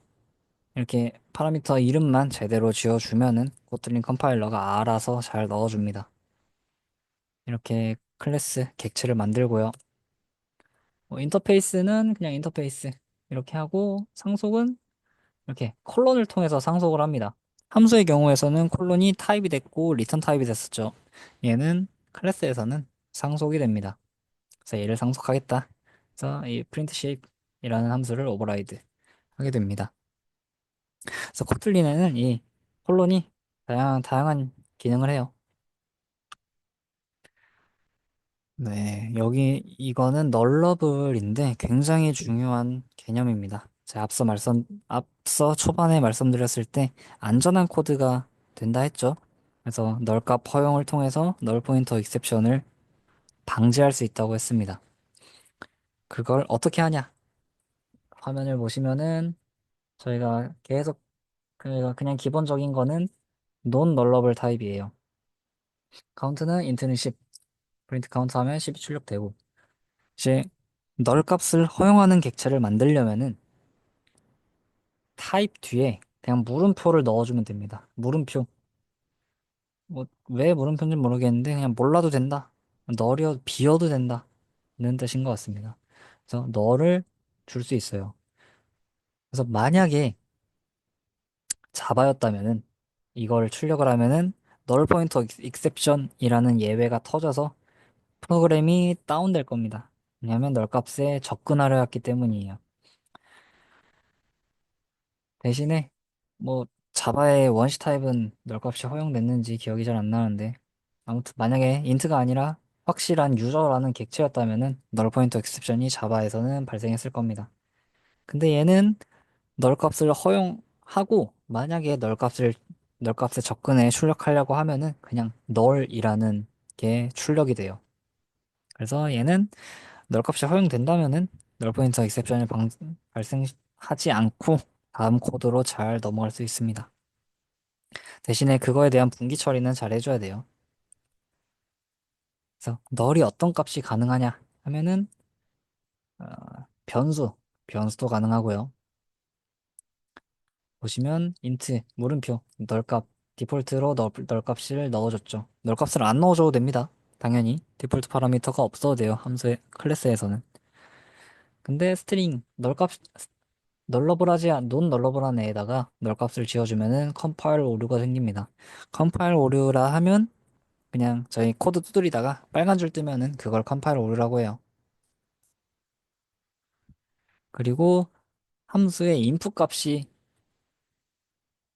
이렇게 파라미터 이름만 제대로 지어주면은 코틀린 컴파일러가 알아서 잘 넣어줍니다. 이렇게 클래스 객체를 만들고요. 인터페이스는 그냥 인터페이스 이렇게 하고 상속은 이렇게 콜론을 통해서 상속을 합니다. 함수의 경우에서는 콜론이 타입이 됐고 리턴 타입이 됐었죠. 얘는 클래스에서는 상속이 됩니다. 그래서 얘를 상속하겠다. 그래서 이 print shape이라는 함수를 오버라이드 하게 됩니다. 그래서 코틀린에는 이 콜론이 다양한 기능을 해요. 네, 여기 이거는 널러블인데 굉장히 중요한 개념입니다. 제가 앞서 초반에 말씀드렸을 때 안전한 코드가 된다 했죠. 그래서 널값 허용을 통해서 널 포인터 익셉션을 방지할 수 있다고 했습니다. 그걸 어떻게 하냐? 화면을 보시면은 저희가 계속 그냥 기본적인 거는 non nullable 타입이에요. 카운트는 int는 10, 프린트 카운트 하면 10이 출력되고 이제 널 값을 허용하는 객체를 만들려면은 타입 뒤에 그냥 물음표를 넣어주면 됩니다. 물음표. 뭐, 왜 물음표인지 모르겠는데 그냥 몰라도 된다. 비어도 된다. 는 뜻인 것 같습니다. 그래서 너를 줄 수 있어요. 그래서 만약에 자바였다면은 이걸 출력을 하면은 널 포인터 익셉션이라는 예외가 터져서 프로그램이 다운될 겁니다. 왜냐하면 널 값에 접근하려 했기 때문이에요. 대신에 뭐 자바의 원시 타입은 널 값이 허용됐는지 기억이 잘 안 나는데 아무튼 만약에 인트가 아니라 확실한 유저라는 객체였다면은 널 포인터 익셉션이 자바에서는 발생했을 겁니다. 근데 얘는 널 값을 허용하고 만약에 널 값에 접근해 출력하려고 하면은 그냥 널이라는 게 출력이 돼요. 그래서 얘는 널 값이 허용된다면은 널 포인터 익셉션이 발생하지 않고 다음 코드로 잘 넘어갈 수 있습니다. 대신에 그거에 대한 분기 처리는 잘 해줘야 돼요. 그래서 널이 어떤 값이 가능하냐 하면은 어, 변수, 변수도 가능하고요. 보시면 인트 물음표 널값 디폴트로 널값을 넣어줬죠. 널값을 안 넣어줘도 됩니다. 당연히 디폴트 파라미터가 없어도 돼요. 함수의 클래스에서는. 근데 스트링 논 널러블한 애에다가 널값을 지어주면은 컴파일 오류가 생깁니다. 컴파일 오류라 하면 그냥 저희 코드 두드리다가 빨간 줄 뜨면은 그걸 컴파일 오류라고 해요. 그리고 함수의 인풋 값이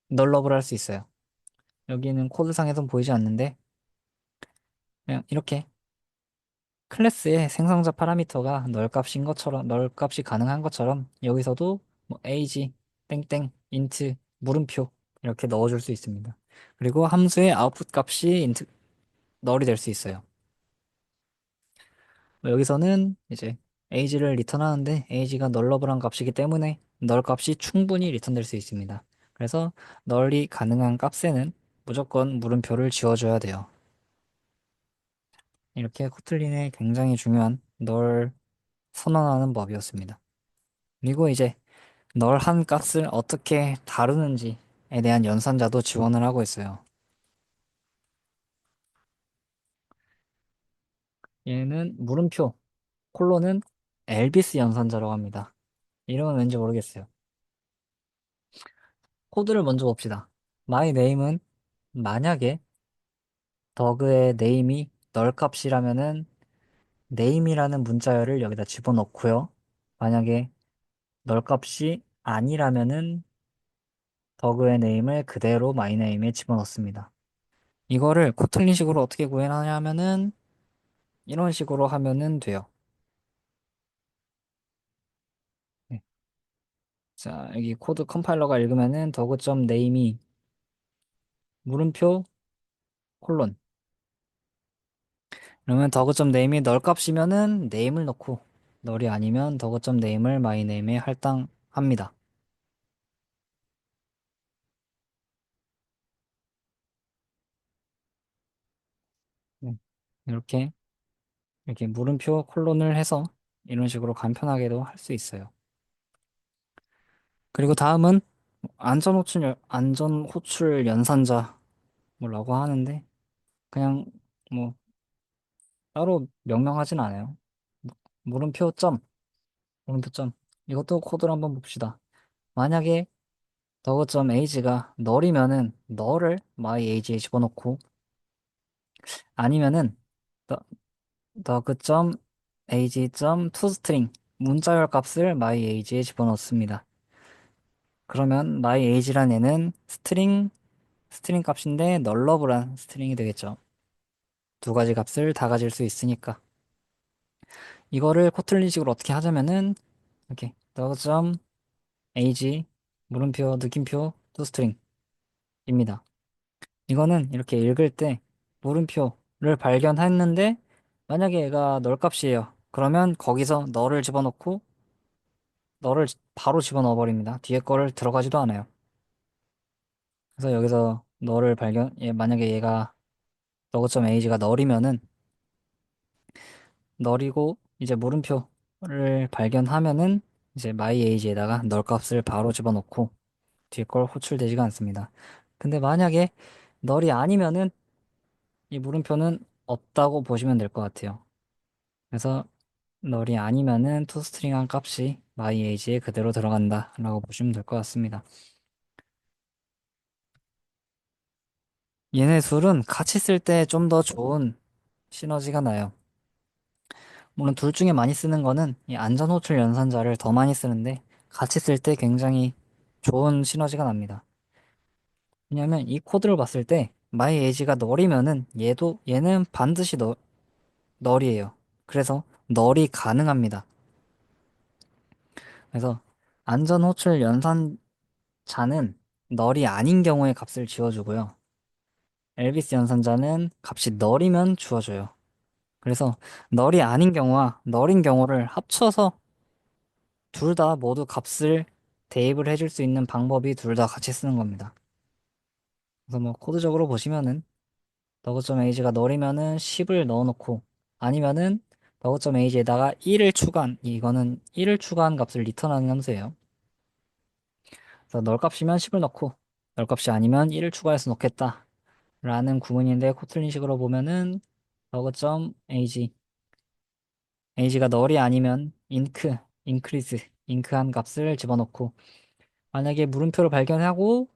널러블 할 수 있어요. 여기는 코드상에선 보이지 않는데 그냥 이렇게 클래스의 생성자 파라미터가 널 값이 가능한 것처럼 여기서도 뭐 age 땡땡 인트 물음표 이렇게 넣어줄 수 있습니다. 그리고 함수의 아웃풋 값이 인트 널이 될 수 있어요. 여기서는 이제 age를 리턴하는데 age가 널러블한 값이기 때문에 널 값이 충분히 리턴될 수 있습니다. 그래서 널이 가능한 값에는 무조건 물음표를 지워줘야 돼요. 이렇게 코틀린의 굉장히 중요한 널 선언하는 법이었습니다. 그리고 이제 널 한 값을 어떻게 다루는지에 대한 연산자도 지원을 하고 있어요. 얘는 물음표, 콜론은 엘비스 연산자라고 합니다. 이름은 왠지 모르겠어요. 코드를 먼저 봅시다. my name은 만약에 더그의 name이 널 값이라면은 name이라는 문자열을 여기다 집어넣고요. 만약에 널 값이 아니라면은 더그의 name을 그대로 my name에 집어넣습니다. 이거를 코틀린식으로 어떻게 구현하냐면은 이런 식으로 하면은 돼요. 네. 자, 여기 코드 컴파일러가 읽으면은 더그.name이 물음표 콜론 그러면 더그.name이 널 값이면은 name을 넣고 널이 아니면 더그.name을 myname에 할당합니다. 네. 이렇게 이렇게 물음표 콜론을 해서 이런 식으로 간편하게도 할 수 있어요. 그리고 다음은 안전 호출 연산자 뭐라고 하는데 그냥 뭐 따로 명명하진 않아요. 물음표 점, 물음표 점. 이것도 코드를 한번 봅시다. 만약에 더그 age가 널이면은 널을 my age에 집어넣고 아니면은 더그 age toString 문자열 값을 my age에 집어넣습니다. 그러면 my age란 애는 스트링 값인데 널러블한 스트링이 되겠죠. 두 가지 값을 다 가질 수 있으니까. 이거를 코틀린식으로 어떻게 하자면은 이렇게 더그 age 물음표 느낌표 toString입니다. 이거는 이렇게 읽을 때 물음표를 발견했는데 만약에 얘가 널 값이에요. 그러면 거기서 널을 집어넣고 널을 바로 집어넣어 버립니다. 뒤에 거를 들어가지도 않아요. 그래서 여기서 널을 만약에 얘가 너그.age가 널이면은 널이고 이제 물음표를 발견하면은 이제 myAge에다가 널 값을 바로 집어넣고 뒤에 걸 호출되지가 않습니다. 근데 만약에 널이 아니면은 이 물음표는 없다고 보시면 될 것 같아요. 그래서 널이 아니면은 toString한 값이 myAge에 그대로 들어간다 라고 보시면 될 것 같습니다. 얘네 둘은 같이 쓸 때 좀 더 좋은 시너지가 나요. 물론 둘 중에 많이 쓰는 거는 이 안전호출 연산자를 더 많이 쓰는데 같이 쓸 때 굉장히 좋은 시너지가 납니다. 왜냐면 이 코드를 봤을 때 myAge가 널이면은 얘는 반드시 널이에요. 그래서 널이 가능합니다. 그래서 안전호출 연산자는 널이 아닌 경우에 값을 지워주고요. 엘비스 연산자는 값이 널이면 주어져요. 그래서 널이 아닌 경우와 널인 경우를 합쳐서 둘 다 모두 값을 대입을 해줄 수 있는 방법이 둘 다 같이 쓰는 겁니다. 그래서 뭐 코드적으로 보시면은 더그.age가 널이면은 10을 넣어놓고 아니면은 더그.age에다가 1을 추가한 이거는 1을 추가한 값을 리턴하는 함수예요. 그래서 널 값이면 10을 넣고 널 값이 아니면 1을 추가해서 넣겠다 라는 구문인데 코틀린식으로 보면은 더그.age age가 널이 아니면 increase 한 값을 집어넣고 만약에 물음표를 발견하고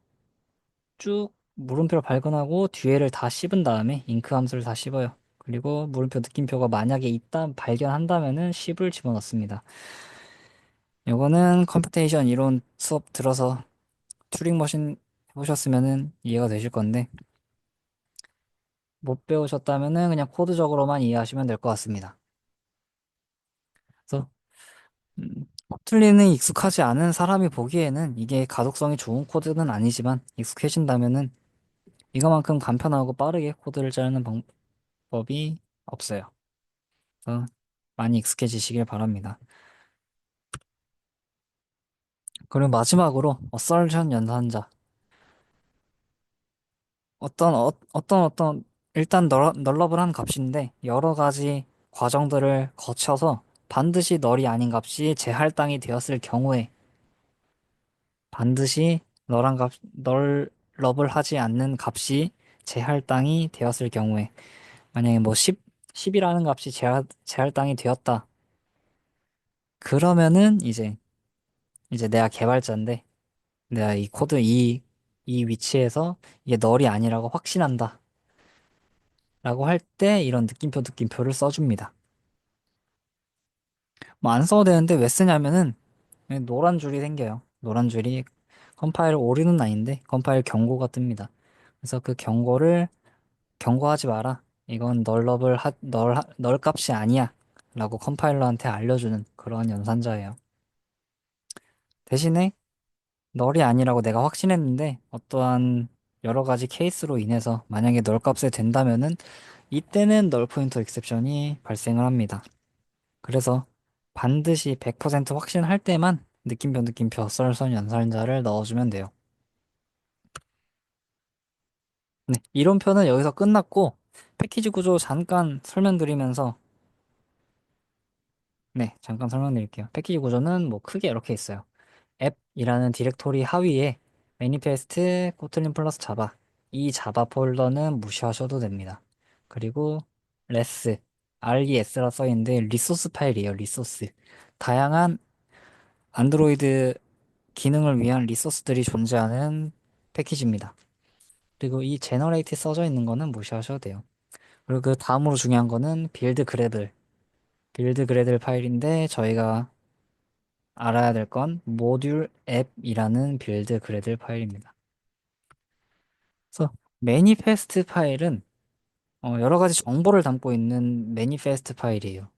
뒤에를 다 씹은 다음에 잉크 함수를 다 씹어요. 그리고 물음표 느낌표가 만약에 있다 발견한다면은 10을 집어넣습니다. 요거는 컴퓨테이션 이론 수업 들어서 튜링 머신 해보셨으면은 이해가 되실 건데 못 배우셨다면은 그냥 코드적으로만 이해하시면 될 것 같습니다. 그래서 코틀린은 익숙하지 않은 사람이 보기에는 이게 가독성이 좋은 코드는 아니지만 익숙해진다면은 이거만큼 간편하고 빠르게 코드를 짜는 방법이 없어요. 그래서 많이 익숙해지시길 바랍니다. 그리고 마지막으로 어설션 연산자. 일단 널러블한 값인데 여러 가지 과정들을 거쳐서 반드시 널이 아닌 값이 재할당이 되었을 경우에 반드시 널러블하지 않는 값이 재할당이 되었을 경우에 만약에 뭐 10이라는 값이 재할당이 되었다. 그러면은 이제 내가 개발자인데 내가 이 위치에서 이게 널이 아니라고 확신한다. 라고 할 때 이런 느낌표를 써줍니다. 뭐 안 써도 되는데 왜 쓰냐면은 그냥 노란 줄이 생겨요. 노란 줄이 컴파일 오류는 아닌데 컴파일 경고가 뜹니다. 그래서 그 경고하지 마라. 이건 널 값이 아니야. 라고 컴파일러한테 알려주는 그런 연산자예요. 대신에 널이 아니라고 내가 확신했는데 어떠한 여러 가지 케이스로 인해서 만약에 널 값에 된다면은 이때는 널 포인터 익셉션이 발생을 합니다. 그래서 반드시 100% 확신할 때만 느낌표 썰선 연산자를 넣어주면 돼요. 네, 이론표는 여기서 끝났고 패키지 구조 잠깐 설명드릴게요. 패키지 구조는 뭐 크게 이렇게 있어요. 앱이라는 디렉토리 하위에 매니페스트, 코틀린 플러스 자바. 이 자바 폴더는 무시하셔도 됩니다. 그리고 레스, RES라 써있는데 리소스 파일이에요, 리소스. 다양한 안드로이드 기능을 위한 리소스들이 존재하는 패키지입니다. 그리고 이 제너레이트 써져 있는 거는 무시하셔도 돼요. 그리고 그 다음으로 중요한 거는 빌드 그래들 파일인데 저희가 알아야 될 건 모듈 앱이라는 빌드 그래들 파일입니다. 그래서 매니페스트 파일은 여러 가지 정보를 담고 있는 매니페스트 파일이에요.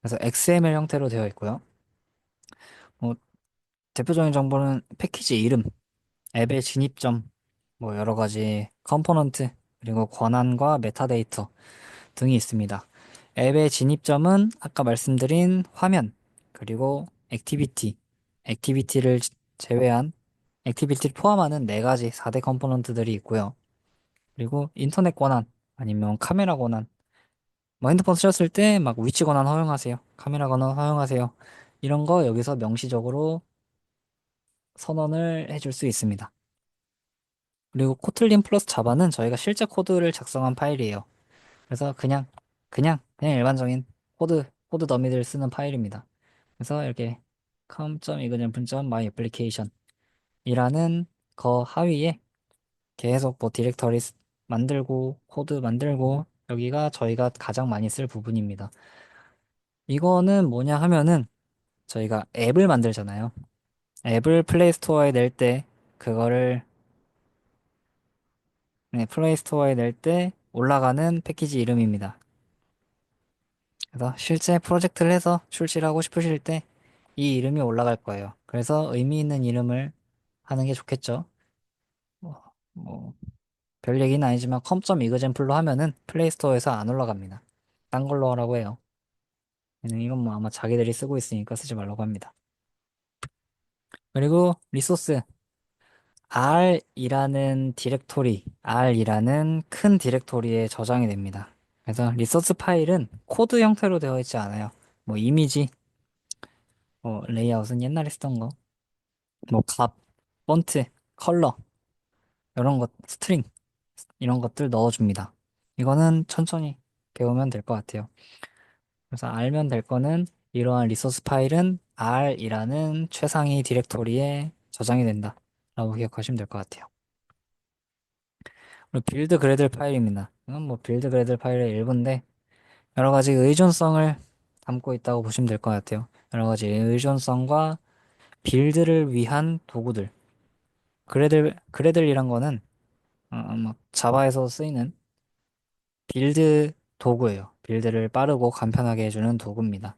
그래서 XML 형태로 되어 있고요. 뭐 대표적인 정보는 패키지 이름, 앱의 진입점, 뭐 여러 가지 컴포넌트, 그리고 권한과 메타데이터 등이 있습니다. 앱의 진입점은 아까 말씀드린 화면, 그리고 액티비티를 제외한, 액티비티를 포함하는 네 가지 4대 컴포넌트들이 있고요. 그리고 인터넷 권한, 아니면 카메라 권한, 뭐 핸드폰 쓰셨을 때 막 위치 권한 허용하세요. 카메라 권한 허용하세요. 이런 거 여기서 명시적으로 선언을 해줄 수 있습니다. 그리고 코틀린 플러스 자바는 저희가 실제 코드를 작성한 파일이에요. 그래서 그냥 일반적인 코드 더미들 쓰는 파일입니다. 그래서 이렇게 com.example.myapplication 이라는 거 하위에 계속 뭐 디렉터리 만들고 코드 만들고 여기가 저희가 가장 많이 쓸 부분입니다. 이거는 뭐냐 하면은 저희가 앱을 만들잖아요. 앱을 플레이 스토어에 낼 때 그거를 네, 플레이 스토어에 낼 때 올라가는 패키지 이름입니다. 그래서 실제 프로젝트를 해서 출시를 하고 싶으실 때 이 이름이 올라갈 거예요. 그래서 의미 있는 이름을 하는 게 좋겠죠. 뭐, 별 얘기는 아니지만 com.example로 하면은 플레이 스토어에서 안 올라갑니다. 딴 걸로 하라고 해요. 이건 뭐 아마 자기들이 쓰고 있으니까 쓰지 말라고 합니다. 그리고 리소스 R이라는 큰 디렉토리에 저장이 됩니다. 그래서 리소스 파일은 코드 형태로 되어 있지 않아요. 뭐 이미지, 뭐 레이아웃은 옛날에 쓰던 거, 뭐 값, 폰트, 컬러 이런 것, 스트링 이런 것들 넣어줍니다. 이거는 천천히 배우면 될 것 같아요. 그래서 알면 될 거는 이러한 리소스 파일은 R이라는 최상위 디렉토리에 저장이 된다 라고 기억하시면 될 것 같아요. 그리고 빌드 그래들 파일입니다. 이건 뭐 빌드 그래들 파일의 일부인데 여러 가지 의존성을 담고 있다고 보시면 될 것 같아요. 여러 가지 의존성과 빌드를 위한 도구들. 그래들이란 거는 막 자바에서 쓰이는 빌드 도구예요. 빌드를 빠르고 간편하게 해주는 도구입니다.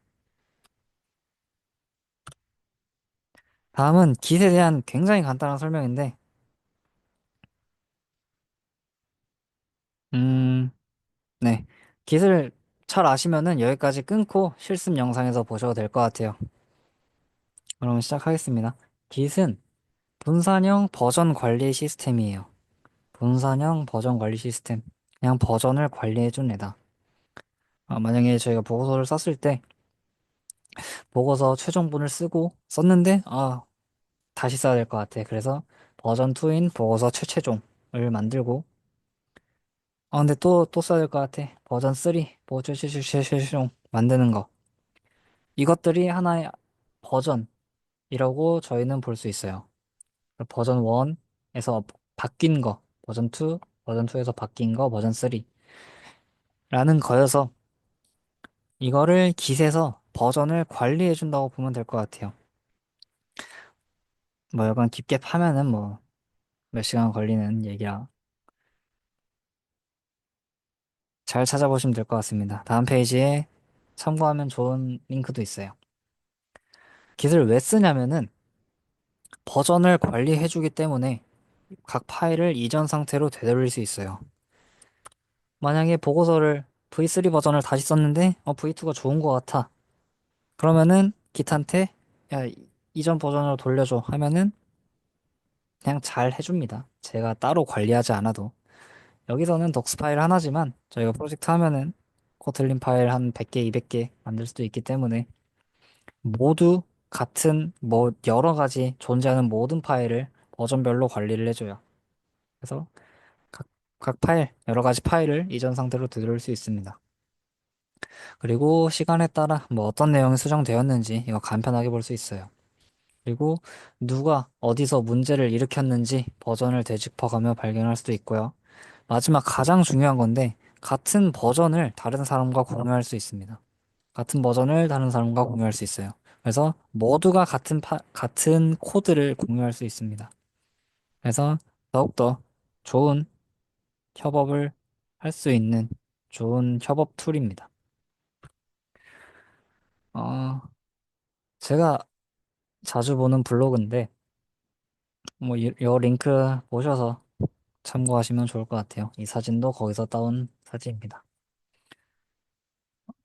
다음은 Git에 대한 굉장히 간단한 설명인데, 음, 네. Git을 잘 아시면은 여기까지 끊고 실습 영상에서 보셔도 될 것 같아요. 그럼 시작하겠습니다. Git은 분산형 버전 관리 시스템이에요. 분산형 버전 관리 시스템. 그냥 버전을 관리해준 애다. 만약에 저희가 보고서를 썼을 때 보고서 최종본을 쓰고 썼는데 다시 써야 될 것 같아. 그래서 버전 2인 보고서 최종을 만들고 근데 또 써야 될 것 같아. 버전 3 보고 최종 만드는 거. 이것들이 하나의 버전이라고 저희는 볼 수 있어요. 버전 1에서 바뀐 거, 버전 2에서 바뀐 거, 버전 3라는 거여서 이거를 Git에서 버전을 관리해 준다고 보면 될 것 같아요. 뭐 약간 깊게 파면은 뭐 몇 시간 걸리는 얘기라 잘 찾아보시면 될 것 같습니다. 다음 페이지에 참고하면 좋은 링크도 있어요. Git을 왜 쓰냐면은 버전을 관리해 주기 때문에 각 파일을 이전 상태로 되돌릴 수 있어요. 만약에 보고서를 V3 버전을 다시 썼는데 V2가 좋은 것 같아. 그러면은 Git한테 야 이전 버전으로 돌려줘 하면은 그냥 잘 해줍니다. 제가 따로 관리하지 않아도. 여기서는 덕스 파일 하나지만 저희가 프로젝트 하면은 코틀린 파일 한 100개, 200개 만들 수도 있기 때문에 모두 같은 뭐 여러 가지 존재하는 모든 파일을 버전별로 관리를 해줘요. 그래서 각, 각 파일, 여러 가지 파일을 이전 상태로 되돌릴 수 있습니다. 그리고 시간에 따라 뭐 어떤 내용이 수정되었는지 이거 간편하게 볼 수 있어요. 그리고 누가 어디서 문제를 일으켰는지 버전을 되짚어가며 발견할 수도 있고요. 마지막 가장 중요한 건데 같은 버전을 다른 사람과 공유할 수 있습니다. 같은 버전을 다른 사람과 공유할 수 있어요. 그래서 모두가 같은 코드를 공유할 수 있습니다. 그래서 더욱더 좋은 협업을 할 수 있는 좋은 협업 툴입니다. 어, 제가 자주 보는 블로그인데 뭐 이 링크 보셔서 참고하시면 좋을 것 같아요. 이 사진도 거기서 따온 사진입니다.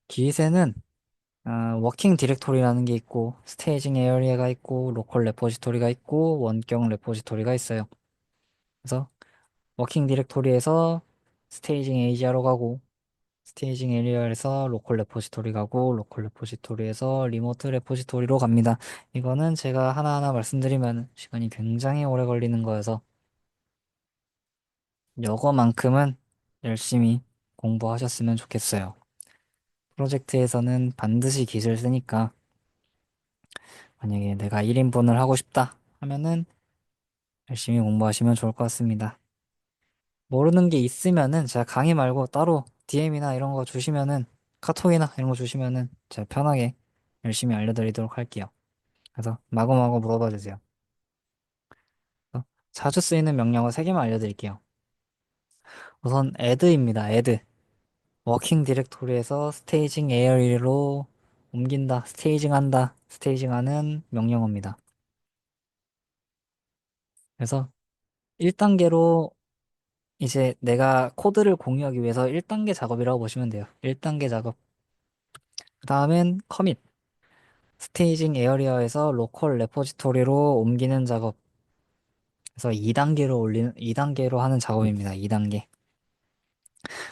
기세는 워킹 디렉토리라는 게 있고 스테이징 에어리어가 있고 로컬 레포지토리가 있고 원격 레포지토리가 있어요. 그래서 워킹 디렉토리에서 스테이징 에이지아로 가고 스테이징 에리어에서 로컬 레포지토리 가고 로컬 레포지토리에서 리모트 레포지토리로 갑니다. 이거는 제가 하나하나 말씀드리면 시간이 굉장히 오래 걸리는 거여서 이거만큼은 열심히 공부하셨으면 좋겠어요. 프로젝트에서는 반드시 깃을 쓰니까 만약에 내가 1인분을 하고 싶다 하면은 열심히 공부하시면 좋을 것 같습니다. 모르는 게 있으면은 제가 강의 말고 따로 DM이나 이런 거 주시면은 카톡이나 이런 거 주시면은 제가 편하게 열심히 알려드리도록 할게요. 그래서 마구마구 물어봐 주세요. 자주 쓰이는 명령어 3개만 알려드릴게요. 우선 add입니다. add. 워킹 디렉토리에서 스테이징 에어리로 옮긴다, 스테이징 한다, 스테이징 하는 명령어입니다. 그래서 1단계로 이제 내가 코드를 공유하기 위해서 1단계 작업이라고 보시면 돼요. 1단계 작업. 그 다음엔 커밋. 스테이징 에어리어에서 로컬 레포지토리로 옮기는 작업. 그래서 2단계로 하는 작업입니다. 2단계.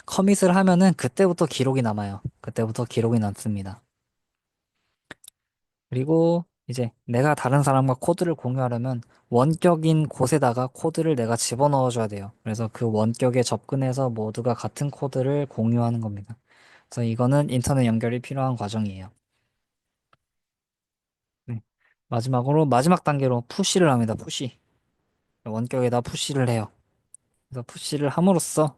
커밋을 하면은 그때부터 기록이 남아요. 그때부터 기록이 남습니다. 그리고 이제 내가 다른 사람과 코드를 공유하려면 원격인 곳에다가 코드를 내가 집어넣어 줘야 돼요. 그래서 그 원격에 접근해서 모두가 같은 코드를 공유하는 겁니다. 그래서 이거는 인터넷 연결이 필요한 과정이에요. 네. 마지막으로 마지막 단계로 푸시를 합니다. 푸시. 원격에다 푸시를 해요. 그래서 푸시를 함으로써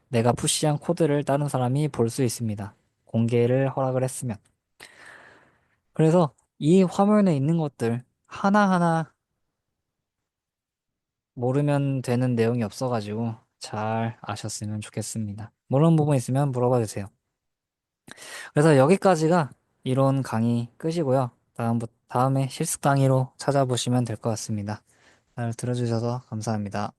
내가 푸시한 코드를 다른 사람이 볼 수 있습니다. 공개를 허락을 했으면. 그래서 이 화면에 있는 것들 하나하나 모르면 되는 내용이 없어가지고 잘 아셨으면 좋겠습니다. 모르는 부분 있으면 물어봐 주세요. 그래서 여기까지가 이론 강의 끝이고요. 다음에 실습 강의로 찾아보시면 될 것 같습니다. 잘 들어주셔서 감사합니다.